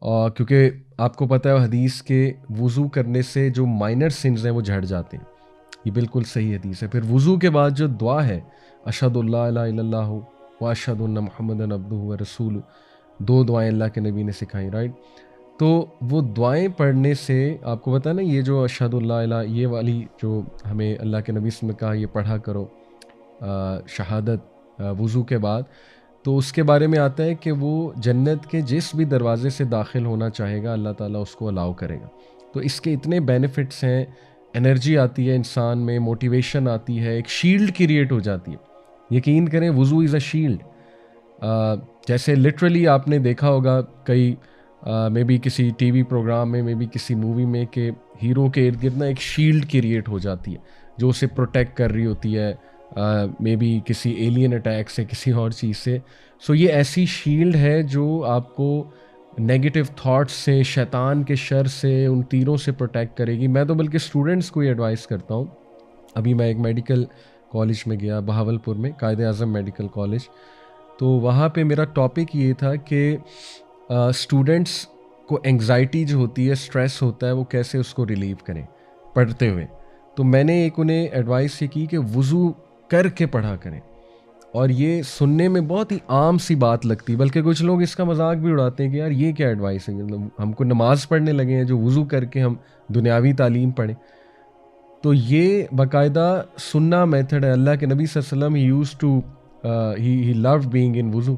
اور کیونکہ آپ کو پتہ ہے حدیث کے وضو کرنے سے جو مائنر سنز ہیں وہ جھڑ جاتے ہیں، یہ بالکل صحیح حدیث ہے۔ پھر وضو کے بعد جو دعا ہے اشہد اللہ الہ الا اللہ و اشہد ان محمد عبدہ و رسول، دو دعائیں اللہ کے نبی نے سکھائیں، رائٹ؟ تو وہ دعائیں پڑھنے سے آپ کو پتہ ہے نا، یہ جو اشہد اللہ الہ، یہ والی جو ہمیں اللہ کے نبی نے کہا یہ پڑھا کرو شہادت وضو کے بعد، تو اس کے بارے میں آتا ہے کہ وہ جنت کے جس بھی دروازے سے داخل ہونا چاہے گا اللہ تعالیٰ اس کو الاؤ کرے گا۔ تو اس کے اتنے بینیفٹس ہیں، انرجی آتی ہے انسان میں، موٹیویشن آتی ہے، ایک شیلڈ کریٹ ہو جاتی ہے۔ یقین کریں وضو از اے شیلڈ۔ جیسے لٹرلی آپ نے دیکھا ہوگا کئی مے بی کسی ٹی وی پروگرام میں، مے بی کسی مووی میں، کہ ہیرو کے ارد گرد نا ایک شیلڈ کریٹ ہو جاتی ہے جو اسے پروٹیکٹ کر رہی ہوتی ہے، مے بی کسی ایلین اٹیک سے، کسی اور چیز سے۔ سو یہ ایسی شیلڈ ہے جو آپ کو نیگیٹو تھاٹس سے، شیطان کے شر سے، ان تیروں سے پروٹیکٹ کرے گی۔ میں تو بلکہ اسٹوڈنٹس کو یہ ایڈوائز کرتا ہوں، ابھی میں ایک میڈیکل کالج میں گیا بہاولپور میں، قائد اعظم میڈیکل کالج، تو وہاں پہ میرا ٹاپک یہ تھا کہ اسٹوڈنٹس کو انگزائٹی جو ہوتی ہے، اسٹریس ہوتا ہے، وہ کیسے اس کو ریلیو کریں پڑھتے ہوئے۔ تو میں نے ایک انہیں ایڈوائس یہ کی کہ وضو کر کے پڑھا کریں، اور یہ سننے میں بہت ہی عام سی بات لگتی، بلکہ کچھ لوگ اس کا مذاق بھی اڑاتے ہیں کہ یار یہ کیا ایڈوائس ہے، ہم کو نماز پڑھنے لگے ہیں جو وضو کر کے ہم دنیاوی تعلیم پڑھیں۔ تو یہ باقاعدہ سننا میتھڈ ہے۔ اللہ کے نبی صلی اللہ علیہ وسلم he use to he loved being in وضو،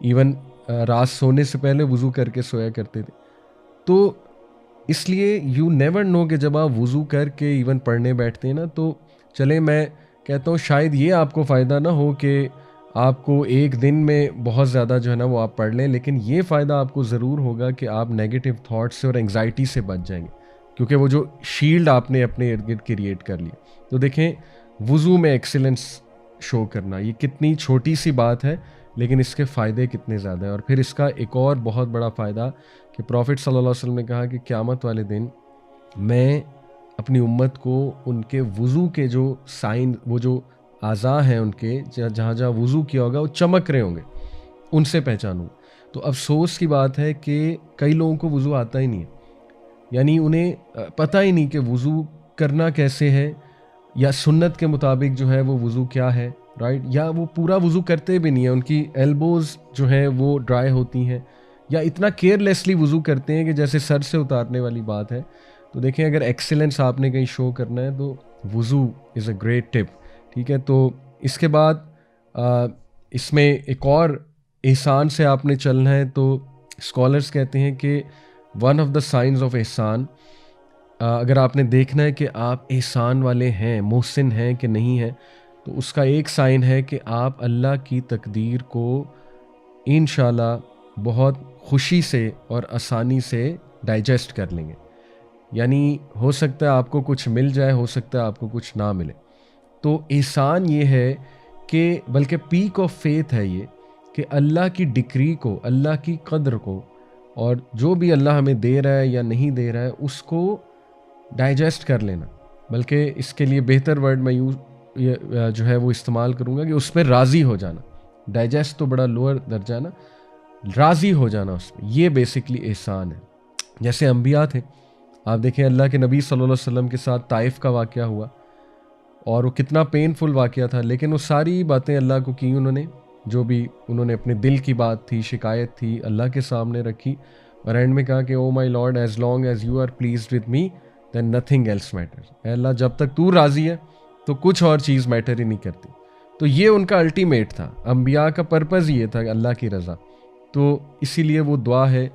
ایون رات سونے سے پہلے وضو کر کے سویا کرتے تھے۔ تو اس لیے یو نیور نو کہ جب آپ وضو کر کے ایون پڑھنے بیٹھتے ہیں نا، تو چلیں میں کہتا ہوں شاید یہ آپ کو فائدہ نہ ہو کہ آپ کو ایک دن میں بہت زیادہ جو ہے نا وہ آپ پڑھ لیں، لیکن یہ فائدہ آپ کو ضرور ہوگا کہ آپ نیگیٹو تھاٹس سے اور انگزائٹی سے بچ جائیں گے، کیونکہ وہ جو شیلڈ آپ نے اپنے ارد گرد کریٹ کر لی۔ تو دیکھیں وضو میں ایکسیلنس شو کرنا، یہ کتنی چھوٹی سی بات ہے لیکن اس کے فائدے کتنے زیادہ ہیں۔ اور پھر اس کا ایک اور بہت بڑا فائدہ کہ پروفٹ صلی اللہ علیہ وسلم نے کہا کہ قیامت والے دن میں اپنی امت کو ان کے وضو کے جو سائن، وہ جو اعضاء ہیں ان کے جہاں جہاں وضو کیا ہوگا وہ چمک رہے ہوں گے، ان سے پہچانوں۔ تو افسوس کی بات ہے کہ کئی لوگوں کو وضو آتا ہی نہیں ہے، یعنی انہیں پتہ ہی نہیں کہ وضو کرنا کیسے ہے، یا سنت کے مطابق جو ہے وہ وضو کیا ہے، رائٹ؟ یا وہ پورا وضو کرتے بھی نہیں ہیں، ان کی ایلبوز جو ہیں وہ ڈرائی ہوتی ہیں، یا اتنا کیئرلیسلی وضو کرتے ہیں کہ جیسے سر سے اتارنے والی بات ہے۔ تو دیکھیں اگر ایکسیلنس آپ نے کہیں شو کرنا ہے تو وضو از اے گریٹ ٹپ، ٹھیک ہے؟ تو اس کے بعد اس میں ایک اور احسان سے آپ نے چلنا ہے، تو اسکالرس کہتے ہیں کہ one of the signs of احسان، اگر آپ نے دیکھنا ہے کہ آپ احسان والے ہیں، محسن ہیں کہ نہیں ہیں، تو اس کا ایک سائن ہے کہ آپ اللہ کی تقدیر کو انشاءاللہ بہت خوشی سے اور آسانی سے ڈائجسٹ کر لیں گے۔ یعنی ہو سکتا ہے آپ کو کچھ مل جائے، ہو سکتا ہے آپ کو کچھ نہ ملے۔ تو احسان یہ ہے کہ بلکہ پیک آف فیتھ ہے یہ، کہ اللہ کی ڈکری کو، اللہ کی قدر کو، اور جو بھی اللہ ہمیں دے رہا ہے یا نہیں دے رہا ہے اس کو ڈائجسٹ کر لینا، بلکہ اس کے لیے بہتر ورڈ میں جو ہے وہ استعمال کروں گا کہ اس پہ راضی ہو جانا۔ ڈائجسٹ تو بڑا لوور درجہ نا، راضی ہو جانا اس پہ، یہ بیسکلی احسان ہے۔ جیسے انبیاء تھے، آپ دیکھیں اللہ کے نبی صلی اللہ علیہ وسلم کے ساتھ طائف کا واقعہ ہوا، اور وہ کتنا پینفل واقعہ تھا، لیکن وہ ساری باتیں اللہ کو کی انہوں نے، جو بھی انہوں نے اپنے دل کی بات تھی، شکایت تھی، اللہ کے سامنے رکھی، اور اینڈ میں کہا کہ oh my lord as long as you are pleased with me then nothing else matter. اے اللہ جب تک تو راضی ہے تو کچھ اور چیز میٹر ہی نہیں کرتی۔ تو یہ ان کا الٹیمیٹ تھا، انبیاء کا پرپز یہ تھا کہ اللہ کی رضا۔ تو اسی لیے وہ دعا ہے،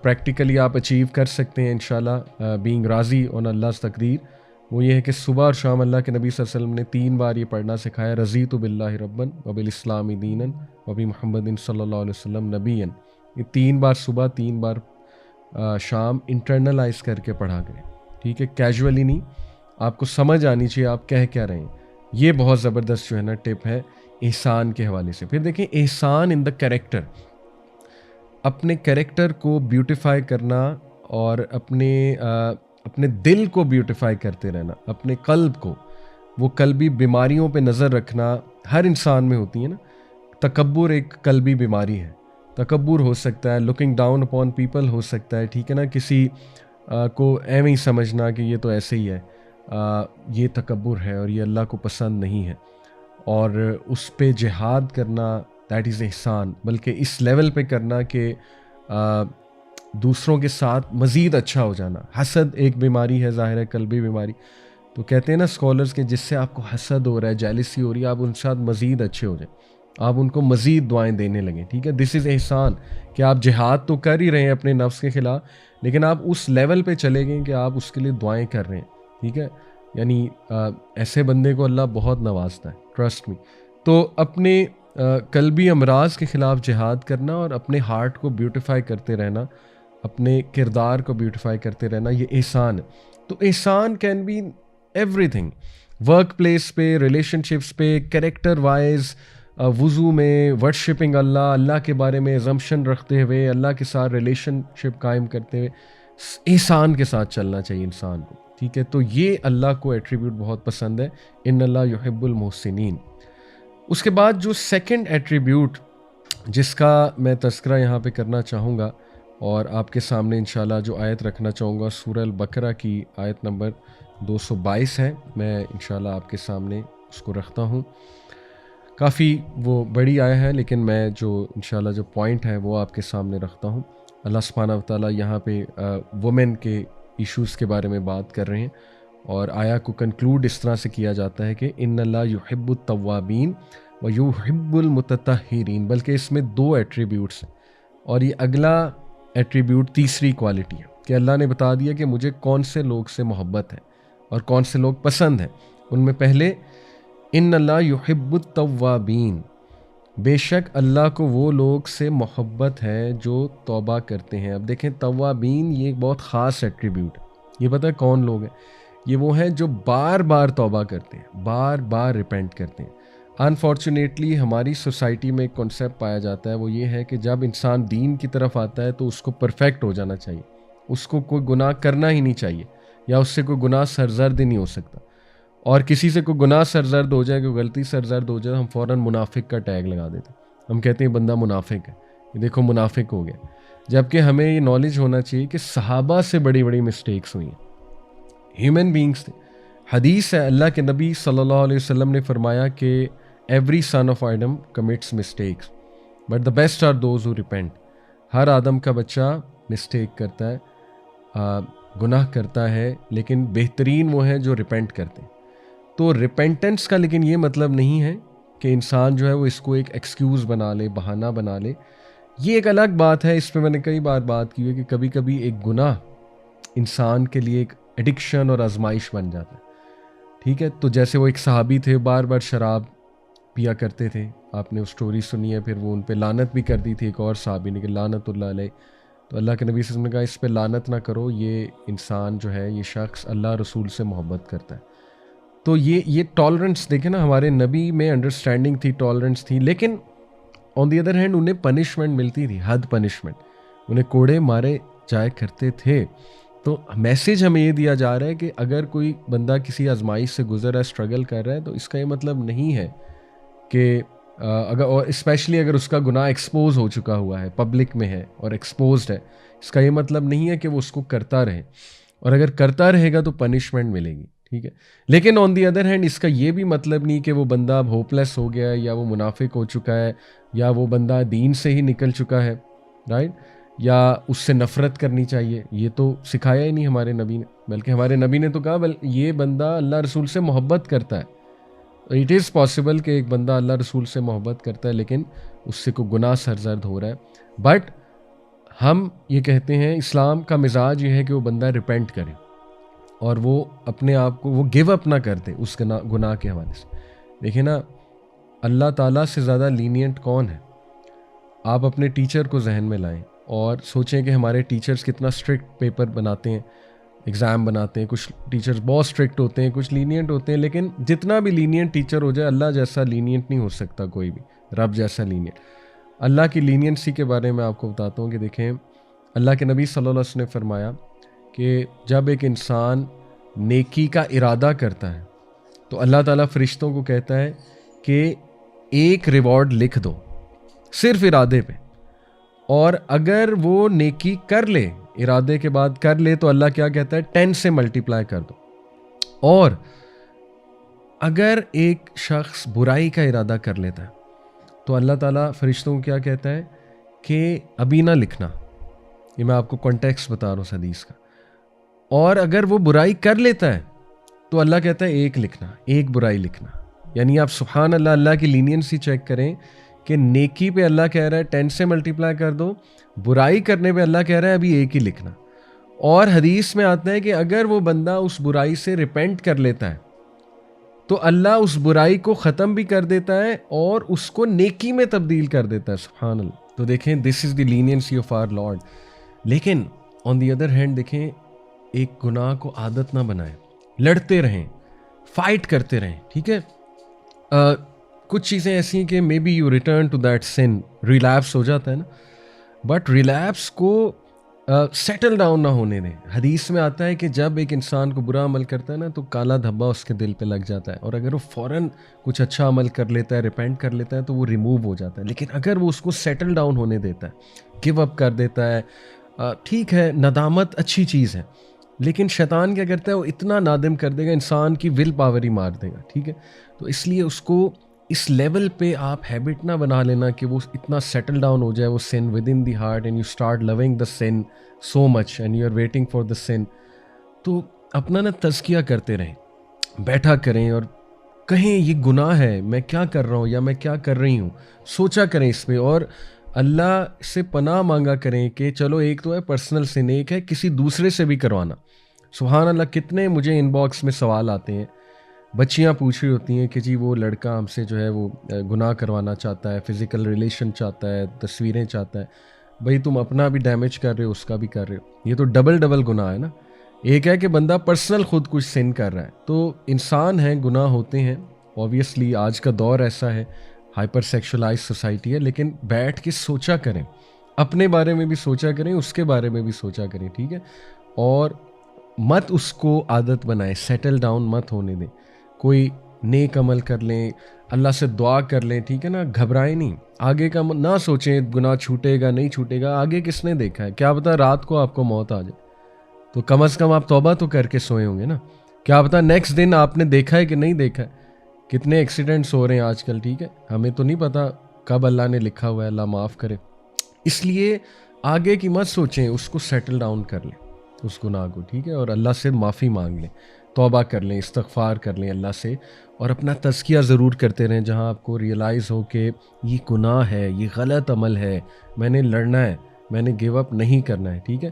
پریکٹیکلی آپ اچیو کر سکتے ہیں انشاءاللہ بینگ راضی آن اللہ's تقدیر۔ وہ یہ ہے کہ صبح اور شام اللہ کے نبی صلی اللہ علیہ وسلم نے 3 بار یہ پڑھنا سکھایا، رضیت باللہ ربًا وبالاسلام دینا وبمحمد صلی اللہ علیہ وسلم نبیًا۔ یہ 3 بار صبح، 3 بار شام انٹرنلائز کر کے پڑھا کریں، ٹھیک ہے؟ کیجولی نہیں، آپ کو سمجھ آنی چاہیے آپ کہہ کیا رہے ہیں۔ یہ بہت زبردست جو ہے نا ٹپ ہے احسان کے حوالے سے۔ پھر دیکھیں احسان ان دا کریکٹر، اپنے کریکٹر کو بیوٹیفائی کرنا، اور اپنے دل کو بیوٹیفائی کرتے رہنا، اپنے قلب کو، وہ قلبی بیماریوں پہ نظر رکھنا ہر انسان میں ہوتی ہے نا۔ تکبر ایک قلبی بیماری ہے، تکبر ہو سکتا ہے, looking down upon people who سکتا ہے, ٹھیک ہے نا, کسی کو ایویں ہی سمجھنا کہ یہ تو ایسے ہی ہے, یہ تکبر ہے اور یہ اللہ کو پسند نہیں ہے. اور اس پہ جہاد کرنا دیٹ از احسان, بلکہ اس لیول پہ کرنا کہ دوسروں کے ساتھ مزید اچھا ہو جانا. حسد ایک بیماری ہے, ظاہر ہے قلبی بیماری, تو کہتے ہیں نا اسکالرز کہ جس سے آپ کو حسد ہو رہا ہے, جیلسی ہو رہی ہے, آپ ان کے ساتھ مزید اچھے ہو جائیں, آپ ان کو مزید دعائیں دینے لگیں, ٹھیک ہے. دس از احسان کہ آپ جہاد تو کر ہی رہے ہیں اپنے نفس کے خلاف, لیکن آپ اس لیول پہ چلے گئے کہ آپ اس کے لیے دعائیں کر رہے ہیں, ٹھیک ہے. یعنی ایسے بندے کو اللہ بہت نوازتا ہے, ٹرسٹ می. تو اپنے قلبی امراض کے خلاف جہاد کرنا اور اپنے ہارٹ کو بیوٹیفائی کرتے رہنا, اپنے کردار کو بیوٹیفائی کرتے رہنا, یہ احسان ہے. تو احسان can be everything, work place پہ, ریلیشن شپس پہ, کریکٹر وائز, وضو میں, ورشپنگ اللہ, اللہ کے بارے میں ازمپشن رکھتے ہوئے, اللہ کے ساتھ ریلیشن شپ قائم کرتے ہوئے احسان کے ساتھ چلنا چاہیے انسان کو, ٹھیک ہے. تو یہ اللہ کو ایٹریبیوٹ بہت پسند ہے, ان اللہ یحب المحسنین. اس کے بعد جو سیکنڈ ایٹریبیوٹ جس کا میں تذکرہ یہاں پہ کرنا چاہوں گا اور آپ کے سامنے انشاءاللہ جو آیت رکھنا چاہوں گا, سورہ البقرہ کی آیت نمبر 222 ہے, میں انشاءاللہ آپ کے سامنے اس کو رکھتا ہوں. کافی وہ بڑی آیت ہے, لیکن میں جو انشاءاللہ جو پوائنٹ ہے وہ آپ کے سامنے رکھتا ہوں. اللہ سبحانہ و تعالیٰ یہاں پہ وومن کے ایشوز کے بارے میں بات کر رہے ہیں, اور آیا کو کنکلوڈ اس طرح سے کیا جاتا ہے کہ ان اللہ یحب التوابین و یحب المتطہرین, بلکہ اس میں 2 ایٹریبیوٹس ہیں, اور یہ اگلا ایٹریبیوٹ تیسری کوالٹی ہے کہ اللہ نے بتا دیا کہ مجھے کون سے لوگ سے محبت ہے اور کون سے لوگ پسند ہیں. ان میں پہلے ان اللہ یحب التوابین, بے شک اللہ کو وہ لوگ سے محبت ہے جو توبہ کرتے ہیں. اب دیکھیں توابین یہ ایک بہت خاص ایٹریبیوٹ ہے. یہ پتہ ہے کون لوگ ہیں؟ یہ وہ ہیں جو بار بار توبہ کرتے ہیں, بار بار ریپینٹ کرتے ہیں. انفارچونیٹلی ہماری سوسائٹی میں ایک کنسیپٹ پایا جاتا ہے, وہ یہ ہے کہ جب انسان دین کی طرف آتا ہے تو اس کو پرفیکٹ ہو جانا چاہیے, اس کو کوئی گناہ کرنا ہی نہیں چاہیے, یا اس سے کوئی گناہ سرزرد ہی نہیں ہو سکتا. اور کسی سے کوئی گناہ سرزرد ہو جائے, کوئی غلطی سرزرد ہو جائے, ہم فوراً منافق کا ٹیگ لگا دیتے ہیں, ہم کہتے ہیں بندہ منافق ہے, یہ دیکھو منافق ہو گیا. جبکہ ہمیں یہ نالج ہونا چاہیے کہ صحابہ سے بڑی بڑی مسٹیکس ہوئی ہیں, ہیومن بینگس تھے. حدیث ہے, اللہ کے نبی صلی اللہ علیہ وسلم نے فرمایا کہ every son of Adam commits mistakes but the best are those who repent. ہر آدم کا بچہ مسٹیک کرتا ہے, گناہ کرتا ہے, لیکن بہترین وہ ہیں جو ریپینٹ کرتے ہیں. تو ریپینٹنس کا لیکن یہ مطلب نہیں ہے کہ انسان جو ہے وہ اس کو ایک ایکسکیوز بنا لے, بہانہ بنا لے. یہ ایک الگ بات ہے, اس پہ میں نے کئی بار بات کی ہے کہ کبھی کبھی ایک گناہ انسان کے لیے ایک ایڈکشن اور آزمائش بن جاتا ہے, ٹھیک ہے. تو جیسے وہ ایک صحابی تھے, بار بار شراب پیا کرتے تھے, آپ نے وہ سٹوری سنی ہے, پھر وہ ان پہ لعنت بھی کر دی تھی ایک اور صحابی نے کہ لعنت اللہ علیہ. تو اللہ کے نبی صلی اللہ علیہ وسلم نے کہا اس پہ لعنت نہ کرو, یہ انسان جو ہے, یہ شخص اللہ رسول سے محبت کرتا ہے. تو یہ ٹالرنس دیکھیں نا, ہمارے نبی میں انڈرسٹینڈنگ تھی, ٹالرنس تھی, لیکن آن دی ادر ہینڈ انہیں پنشمنٹ ملتی تھی, حد پنشمنٹ, انہیں کوڑے مارے جایا کرتے تھے. تو میسیج ہمیں یہ دیا جا رہا ہے کہ اگر کوئی بندہ کسی آزمائش سے گزر رہا ہے, اسٹرگل کر رہا ہے, تو اس کا یہ مطلب نہیں ہے کہ اگر, اور اسپیشلی اگر اس کا گناہ ایکسپوز ہو چکا ہوا ہے, پبلک میں ہے اور ایکسپوزڈ ہے, اس کا یہ مطلب نہیں ہے کہ وہ اس کو کرتا رہے, اور اگر کرتا رہے گا تو پنشمنٹ ملے گی, ٹھیک ہے. لیکن آن دی ادر ہینڈ اس کا یہ بھی مطلب نہیں کہ وہ بندہ اب ہوپ لیس ہو گیا ہے, یا وہ منافق ہو چکا ہے, یا وہ بندہ دین سے ہی نکل چکا ہے, رائٹ, یا اس سے نفرت کرنی چاہیے. یہ تو سکھایا ہی نہیں ہمارے نبی نے, بلکہ ہمارے نبی نے تو کہا یہ بندہ اللہ رسول سے محبت کرتا ہے. اٹ از پاسبل کہ ایک بندہ اللہ رسول سے محبت کرتا ہے لیکن اس سے کوئی گناہ سرزرد ہو رہا ہے, بٹ ہم یہ کہتے ہیں اسلام کا مزاج یہ ہے کہ وہ بندہ ریپینٹ کرے اور وہ اپنے آپ کو وہ گیو اپ نہ کر دے اس گناہ کے حوالے سے. دیکھیں نا, اللہ تعالیٰ سے زیادہ لینینٹ کون ہے؟ آپ اپنے ٹیچر کو ذہن میں لائیں اور سوچیں کہ ہمارے ٹیچرز کتنا اسٹرکٹ پیپر بناتے ہیں, ایگزام بناتے ہیں. کچھ ٹیچرز بہت اسٹرکٹ ہوتے ہیں, کچھ لینینٹ ہوتے ہیں, لیکن جتنا بھی لینینٹ ٹیچر ہو جائے, اللہ جیسا لینینٹ نہیں ہو سکتا کوئی بھی, رب جیسا لینینٹ. اللہ کی لینینسی کے بارے میں آپ کو بتاتا ہوں کہ دیکھیں, اللہ کے نبی صلی اللہ علیہ وسلم نے فرمایا کہ جب ایک انسان نیکی کا ارادہ کرتا ہے تو اللہ تعالیٰ فرشتوں کو کہتا ہے کہ ایک ریوارڈ لکھ دو صرف ارادے پہ, اور اگر وہ نیکی کر لے، ارادے کے بعد کر لے، تو اللہ کیا کہتا ہے 10 سے ملٹیپلائی کر دو. اور اگر ایک شخص برائی کا ارادہ کر لیتا ہے تو اللہ تعالیٰ فرشتوں کو کیا کہتا ہے کہ ابھی نہ لکھنا. یہ میں آپ کو کانٹیکسٹ بتا رہا ہوں اس حدیث کا. اور اگر وہ برائی کر لیتا ہے تو اللہ کہتا ہے ایک لکھنا، ایک برائی لکھنا. یعنی آپ سبحان اللہ، اللہ کی لینینسی چیک کریں کہ نیکی پہ اللہ کہہ رہا ہے 10 سے ملٹیپلائی کر دو، برائی کرنے پہ اللہ کہہ رہا ہے ابھی ایک ہی لکھنا. اور حدیث میں آتا ہے کہ اگر وہ بندہ اس برائی سے ریپینٹ کر لیتا ہے تو اللہ اس برائی کو ختم بھی کر دیتا ہے اور اس کو نیکی میں تبدیل کر دیتا ہے. سبحان اللہ. تو دیکھیں دس از دی لینینسی آف آور لارڈ. لیکن آن دی ادر ہینڈ دیکھیں ایک گناہ کو عادت نہ بنائیں، لڑتے رہیں، فائٹ کرتے رہیں. ٹھیک ہے، کچھ چیزیں ایسی ہیں کہ may be you return to that sin, relapse ہو جاتا ہے نا، بٹ ریلیپس کو سیٹل ڈاؤن نہ ہونے دیں. حدیث میں آتا ہے کہ جب ایک انسان کو برا عمل کرتا ہے نا تو کالا دھبا اس کے دل پہ لگ جاتا ہے، اور اگر وہ فوراً کچھ اچھا عمل کر لیتا ہے، ریپینٹ کر لیتا ہے تو وہ ریموو ہو جاتا ہے. لیکن اگر وہ اس کو سیٹل ڈاؤن ہونے دیتا ہے، گیو اپ کر دیتا ہے، ٹھیک ہے ندامت اچھی چیز ہے، لیکن شیطان کیا کرتا ہے وہ اتنا نادم کر دے گا، انسان کی ول پاور ہی مار دے گا. ٹھیک ہے، تو اس لیے اس کو اس لیول پہ آپ ہیبٹ نہ بنا لینا کہ وہ اتنا سیٹل ڈاؤن ہو جائے وہ sin within the heart and you start loving the sin so much and you are waiting for the sin. تو اپنا نا تزکیہ کرتے رہیں، بیٹھا کریں اور کہیں یہ گناہ ہے، میں کیا کر رہا ہوں یا میں کیا کر رہی ہوں، سوچا کریں اس پہ، اور اللہ سے پناہ مانگا کریں کہ چلو ایک تو ہے پرسنل سن، ایک ہے کسی دوسرے سے بھی کروانا. سبحان اللہ، کتنے مجھے ان باکس میں سوال آتے ہیں، بچیاں پوچھ رہی ہوتی ہیں کہ جی وہ لڑکا ہم سے جو ہے وہ گناہ کروانا چاہتا ہے، فزیکل ریلیشن چاہتا ہے، تصویریں چاہتا ہے. بھئی تم اپنا بھی ڈیمیج کر رہے ہو، اس کا بھی کر رہے ہو. یہ تو ڈبل گناہ ہے نا. ایک ہے کہ بندہ پرسنل خود کچھ سن کر رہا ہے، تو انسان ہیں، گناہ ہوتے ہیں. اوبویسلی آج کا دور ایسا ہے، ہائپر سیکشولائز سوسائٹی ہے، لیکن بیٹھ کے سوچا کریں، اپنے بارے میں بھی سوچا کریں، اس کے بارے میں بھی سوچا کریں. ٹھیک ہے، اور مت اس کو عادت بنائیں، سیٹل ڈاؤن مت ہونے دیں. کوئی نیک عمل کر لیں، اللہ سے دعا کر لیں. ٹھیک ہے نا، گھبرائیں نہیں، آگے کا نہ سوچیں گناہ چھوٹے گا نہیں چھوٹے گا، آگے کس نے دیکھا ہے، کیا پتا رات کو آپ کو موت آ جائے، تو کم از کم آپ توبہ تو کر کے سوئے ہوں گے نا. کیا پتا نیکسٹ دن آپ نے دیکھا ہے کہ نہیں دیکھا ہے. کتنے ایکسیڈنٹس ہو رہے ہیں آج کل. ٹھیک ہے، ہمیں تو نہیں پتا کب اللہ نے لکھا ہوا ہے، اللہ معاف کرے. اس لیے آگے کی مت سوچیں، اس کو سیٹل ڈاؤن کر لیں اس گناہ کو. ٹھیک ہے، اور اللہ سے معافی مانگ لیں، توبہ کر لیں، استغفار کر لیں اللہ سے، اور اپنا تزکیہ ضرور کرتے رہیں جہاں آپ کو ریئلائز ہو کہ یہ گناہ ہے، یہ غلط عمل ہے، میں نے لڑنا ہے، میں نے گیو اپ نہیں کرنا ہے. ٹھیک ہے،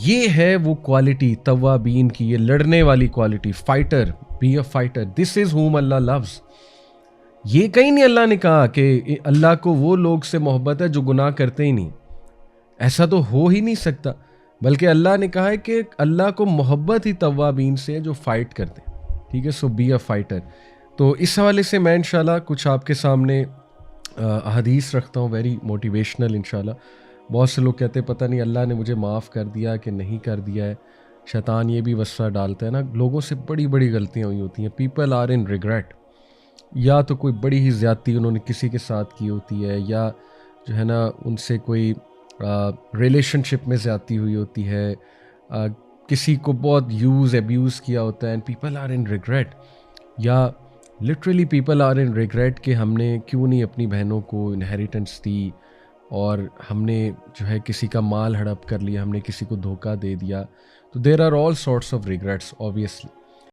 یہ ہے وہ کوالٹی توابین کی، یہ لڑنے والی quality. Fighter, be a fighter, this is home Allah loves. یہ کہیں نہیں اللہ نے کہا کہ اللہ کو وہ لوگ سے محبت ہے جو گناہ کرتے ہی نہیں، ایسا تو ہو ہی نہیں سکتا. بلکہ اللہ نے کہا ہے کہ اللہ کو محبت ہی توابین سے جو فائٹ کرتے ہیں. ٹھیک ہے، سو بی اے فائٹر. تو اس حوالے سے میں انشاءاللہ کچھ آپ کے سامنے احادیث رکھتا ہوں، ویری موٹیویشنل انشاءاللہ. بہت سے لوگ کہتے ہیں پتہ نہیں اللہ نے مجھے معاف کر دیا کہ نہیں کر دیا ہے. شیطان یہ بھی وسوسہ ڈالتا ہے نا، لوگوں سے بڑی بڑی غلطیاں ہوئی ہوتی ہیں. پیپل آر ان ریگریٹ، یا تو کوئی بڑی ہی زیادتی انہوں نے کسی کے ساتھ کی ہوتی ہے، یا جو ہے نا ان سے کوئی ریلیشن شپ میں زیادتی ہوئی ہوتی ہے، کسی کو بہت یوز ایبیوز کیا ہوتا ہے، and people are in regret. یا literally people are in regret کہ ہم نے کیوں نہیں اپنی بہنوں کو انہیریٹنس دی، اور ہم نے جو ہے کسی کا مال ہڑپ کر لیا، ہم نے کسی کو دھوکہ دے دیا. تو there are all sorts of regrets obviously.